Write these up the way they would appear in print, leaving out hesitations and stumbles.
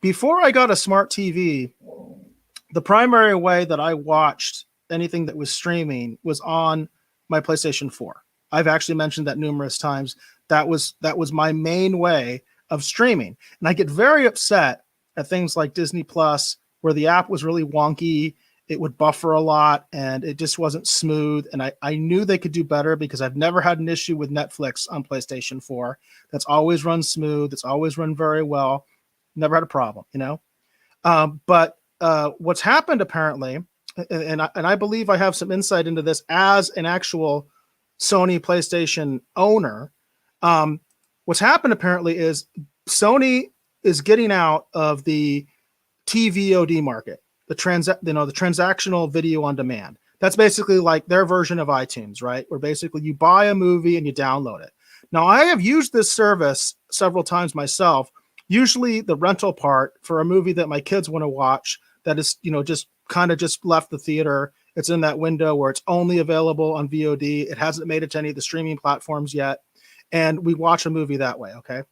before I got a smart TV, the primary way that I watched anything that was streaming was on my PlayStation 4. I've actually mentioned that numerous times. That was my main way of streaming. And I get very upset at things like Disney Plus, where the app was really wonky. It would buffer a lot and it just wasn't smooth. And I knew they could do better because I've never had an issue with Netflix on PlayStation 4. That's always run smooth. It's always run very well. Never had a problem, you know? But what's happened apparently, and I believe I have some insight into this as an actual Sony PlayStation owner. What's happened apparently is Sony is getting out of the TVOD market, the transactional video on demand. That's basically like their version of iTunes, right? Where basically you buy a movie and you download it. Now, I have used this service several times myself, usually the rental part for a movie that my kids want to watch that is, just kind of just left the theater. It's in that window where it's only available on VOD. It hasn't made it to any of the streaming platforms yet. And we watch a movie that way, okay?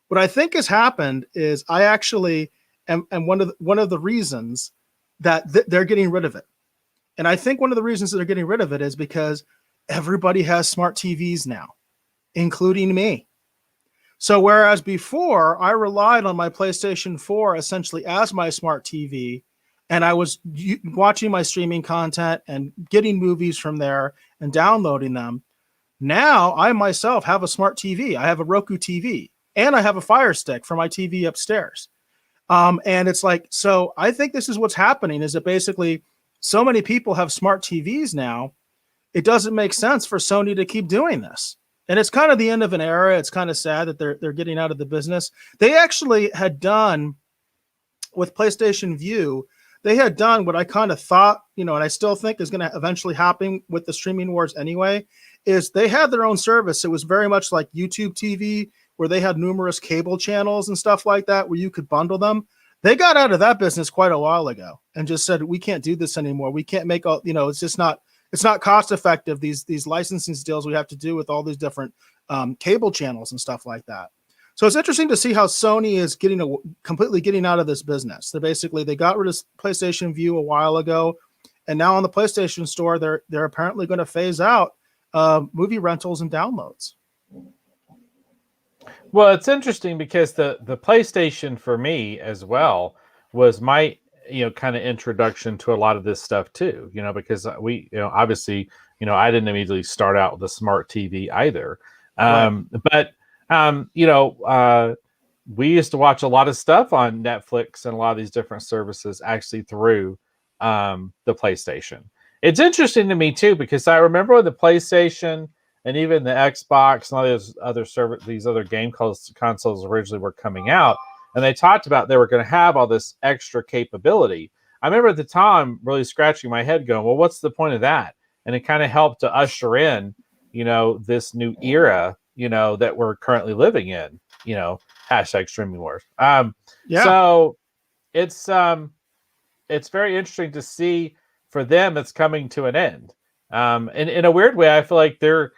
What I think has happened is I actually am one of the reasons that they're getting rid of it. And I think one of the reasons that they're getting rid of it is because everybody has smart TVs now, including me. So whereas before I relied on my PlayStation 4 essentially as my smart TV, and I was watching my streaming content and getting movies from there and downloading them, now I myself have a smart TV. I have a Roku TV and I have a Fire Stick for my TV upstairs. And it's like, so I think this is what's happening is that basically so many people have smart TVs now. It doesn't make sense for Sony to keep doing this. And it's kind of the end of an era. It's kind of sad that they're getting out of the business. They actually had done with PlayStation Vue, they had done what I kind of thought, and I still think is going to eventually happen with the streaming wars anyway, is they had their own service. It was very much like YouTube TV, where they had numerous cable channels and stuff like that, where you could bundle them. They got out of that business quite a while ago and just said, we can't do this anymore. We can't make all, it's just not, it's not cost effective. These licensing deals we have to do with all these different cable channels and stuff like that. So it's interesting to see how Sony is completely getting out of this business. They got rid of PlayStation Vue a while ago, and now on the PlayStation Store, they're apparently going to phase out movie rentals and downloads. Well, it's interesting because the PlayStation for me as well was my kind of introduction to a lot of this stuff too. Because we obviously I didn't immediately start out with a smart TV either, right. But we used to watch a lot of stuff on Netflix and a lot of these different services actually through the PlayStation. It's interesting to me too because I remember when the PlayStation and even the Xbox and all these other game consoles originally were coming out, and they talked about they were going to have all this extra capability. I remember at the time really scratching my head going, well, what's the point of that? And it kind of helped to usher in, this new era, that we're currently living in, hashtag streaming wars. So it's very interesting to see for them, it's coming to an end. And in a weird way, I feel like they're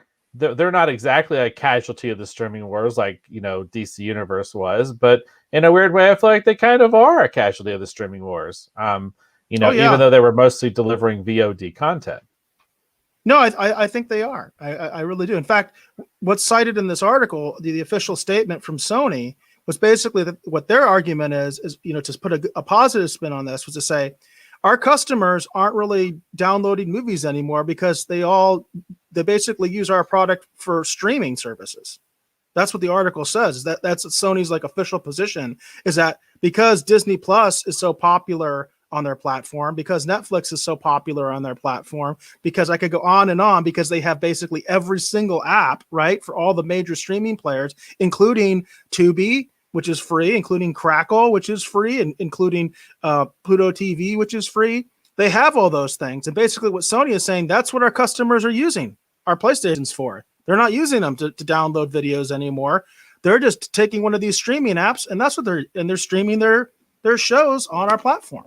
not exactly a casualty of the streaming wars like, DC Universe was, but in a weird way, I feel like they kind of are a casualty of the streaming wars, even though they were mostly delivering VOD content. No, I think they are. I really do. In fact, what's cited in this article, the official statement from Sony, was basically that what their argument is to put a positive spin on this was to say, our customers aren't really downloading movies anymore because they basically use our product for streaming services. That's what the article says. That's Sony's official position, is that because Disney Plus is so popular on their platform, because Netflix is so popular on their platform, because I could go on and on, because they have basically every single app, right, for all the major streaming players, including Tubi, which is free, including Crackle, which is free, and including Pluto TV, which is free. They have all those things. And basically what Sony is saying, that's what our customers are using our PlayStations for. They're not using them to download videos anymore. They're just taking one of these streaming apps, and that's what they're streaming their shows on our platform.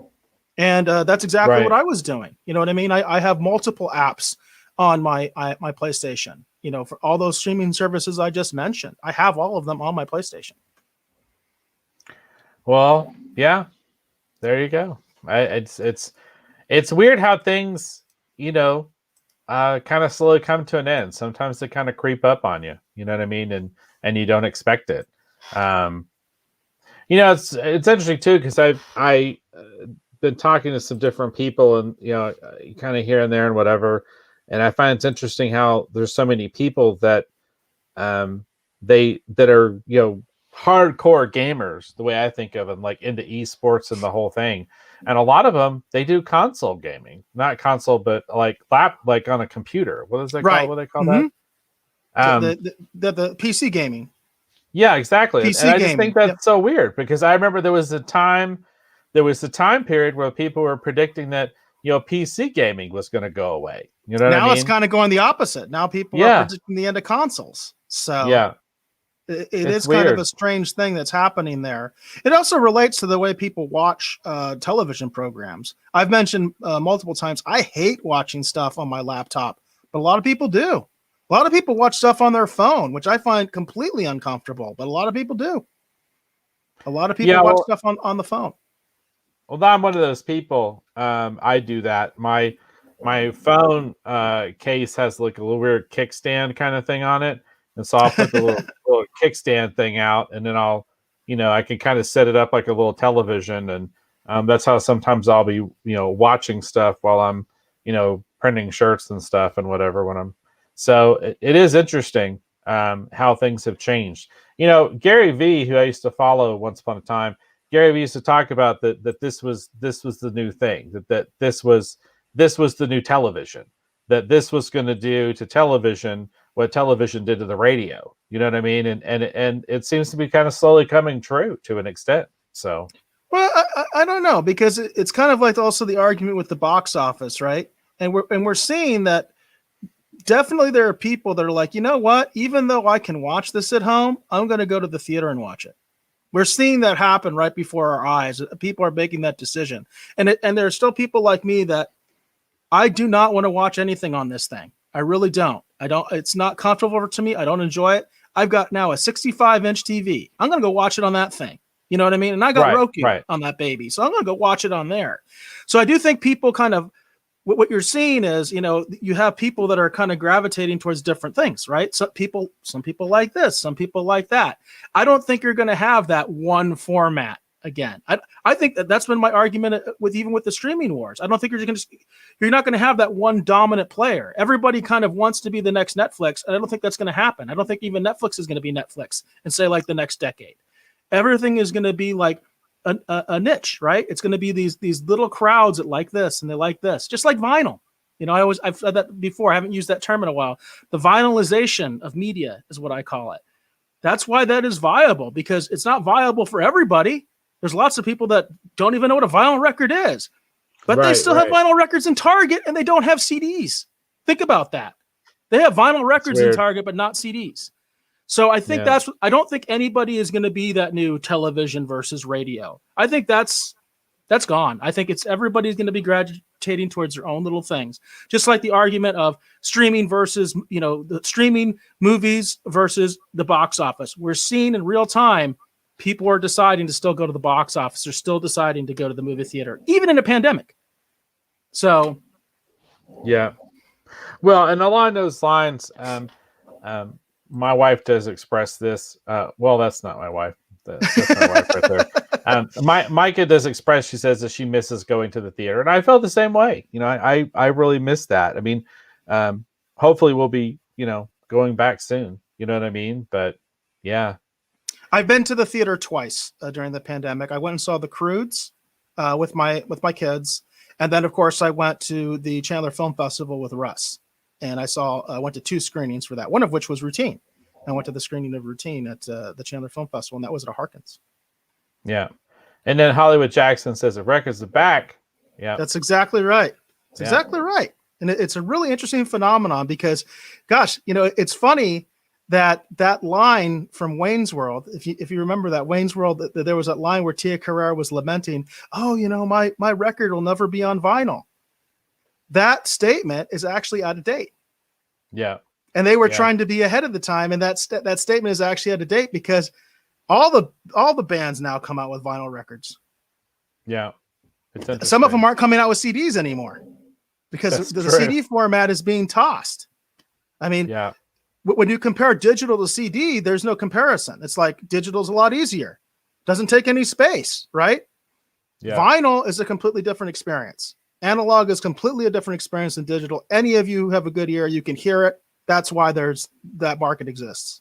And that's exactly what I was doing. You know what I mean? I have multiple apps on my PlayStation, for all those streaming services I just mentioned. I have all of them on my PlayStation. Well, Yeah, there you go. It's weird how things, kind of slowly come to an end. Sometimes they kind of creep up on you. You know what I mean? And you don't expect it. Um, it's interesting too because I been talking to some different people and kind of here and there and whatever, and I find it's interesting how there's so many people that um that are hardcore gamers the way I think of them, like into esports and the whole thing, and a lot of them they do console gaming, not console but like on a computer. What is that called? Right. What do they call Mm-hmm. that? The PC gaming. Yeah, exactly. And PC I just think gaming. Yep. that's so weird because I remember there was a time period where people were predicting that, PC gaming was going to go away. You know what I Now it's mean? kind of going the opposite. Now people are Yeah. predicting the end of consoles. So Yeah. it It's is kind of weird. a strange thing that's happening there. It also relates to the way people watch television programs. I've mentioned multiple times, I hate watching stuff on my laptop, but a lot of people do. A lot of people watch stuff on their phone, which I find completely uncomfortable, but a lot of people do. A lot of people Yeah, watch well, stuff on the phone. I'm one of those people. I do that. My phone case has like a little weird kickstand kind of thing on it, and so I'll put the little kickstand thing out, and then I can kind of set it up like a little television, and that's how sometimes I'll be watching stuff while I'm printing shirts and stuff and whatever when I'm. So it is interesting how things have changed. Gary V, who I used to follow once upon a time. Gary V used to talk about that this was the new thing, that this was the new television, that this was going to do to television what television did to the radio. You know what I mean? And it seems to be kind of slowly coming true to an extent. So, Well, I don't know, because it's kind of like also the argument with the box office, right? And we're seeing that definitely there are people that are like, you know what? Even though I can watch this at home, I'm going to go to the theater and watch it. We're seeing that happen right before our eyes. People are making that decision, and there are still people like me that I do not want to watch anything on this thing. I really don't. I don't. It's not comfortable to me. I don't enjoy it. I've got now a 65-inch TV. I'm going to go watch it on that thing. You know what I mean? And I got Roku right. on that baby, so I'm going to go watch it on there. So I do think people kind of what you're seeing is, you have people that are kind of gravitating towards different things, right? Some people like this, some people like that. I don't think you're going to have that one format again. I think that's been my argument with the streaming wars. I don't think you're not going to have that one dominant player. Everybody kind of wants to be the next Netflix, and I don't think that's going to happen. I don't think even Netflix is going to be Netflix and say like the next decade. Everything is going to be like a niche, right? It's going to be these little crowds that like this and they like this, just like vinyl. I've said that before. I haven't used that term in a while. The vinyl-ization of media is what I call it. That's why that is viable, because it's not viable for everybody. There's lots of people that don't even know what a vinyl record is, but they still have vinyl records in Target and they don't have CDs. Think about that. They have vinyl records in Target, but not CDs. So I think I don't think anybody is going to be that new television versus radio. I think that's gone. I think everybody's going to be gravitating towards their own little things. Just like the argument of streaming versus, the streaming movies versus the box office. We're seeing in real time, people are deciding to still go to the box office. They're still deciding to go to the movie theater, even in a pandemic. So. Yeah. Well, and along those lines, my wife does express this. Well, that's not my wife. That's my wife right there. Micah does express. She says that she misses going to the theater, and I felt the same way. I really miss that. I mean, hopefully we'll be going back soon. You know what I mean? But yeah, I've been to the theater twice during the pandemic. I went and saw The Croods with my kids, and then of course I went to the Chandler Film Festival with Russ. And I went to 2 screenings for that, one of which was Routine. I went to the screening of Routine at the Chandler Film Festival, and that was at a Harkins. Yeah. And then Hollywood Jackson says the record's the back. Yeah. That's exactly right. It's exactly right. And it's a really interesting phenomenon because, gosh, it's funny that line from Wayne's World, if you remember that Wayne's World, that there was that line where Tia Carrere was lamenting, oh, my record will never be on vinyl. That statement is actually out of date. Yeah. And they were trying to be ahead of the time. And that statement is actually out of date because all the bands now come out with vinyl records. Yeah. It's Some of them interesting. aren't coming out with CDs anymore because That's the true. CD format is being tossed. I mean, Yeah. when you compare digital to CD, there's no comparison. It's like digital's a lot easier. Doesn't take any space, right? Yeah. Vinyl is a completely different experience. Analog is completely a different experience than digital. Any of you who have a good ear, you can hear it. That's why that market exists.